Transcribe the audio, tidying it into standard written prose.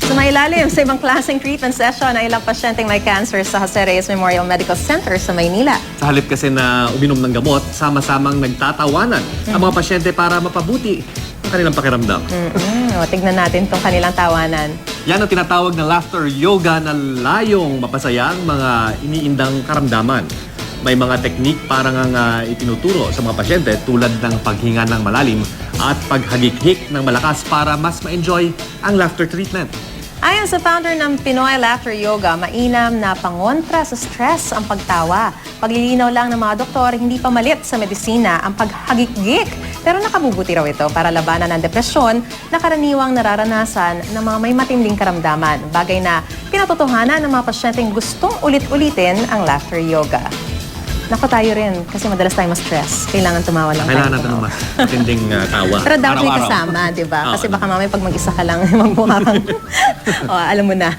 Sumailalim sa ibang klaseng treatment session ang ilang pasyenteng may cancer sa Jose Reyes Memorial Medical Center sa Maynila. Sa halip kasi na uminom ng gamot, sama-samang nagtatawanan ang mga pasyente para mapabuti ang kanilang pakiramdam. O, tignan natin itong kanilang tawanan. Yan ang tinatawag na laughter yoga na layong mapasaya ang mga iniindang karamdaman. May mga teknik para nga itinuturo sa mga pasyente tulad ng paghinga ng malalim at paghagik-hik ng malakas para mas ma-enjoy ang laughter treatment. Ayon sa founder ng Pinoy Laughter Yoga, mainam na pangontra sa stress ang pagtawa. Paglilinaw lang ng mga doktor, hindi pa malit sa medisina ang paghagik-gik. Pero nakabubuti raw ito para labanan ang depresyon na karaniwang nararanasan ng mga may matinding karamdaman. Bagay na pinatotohanan ng mga pasyenteng gustong ulit-ulitin ang laughter yoga. Naku, tayo rin, kasi madalas tayo ma-stress. Kailangan tumawa lang Kailangan tayo. natin ng mas matinding tawa. Pero dapat may Araw-araw. kasama, di ba? Kasi Oo. baka mamaya pag mag-isa ka lang, magmukha kang, alam mo na.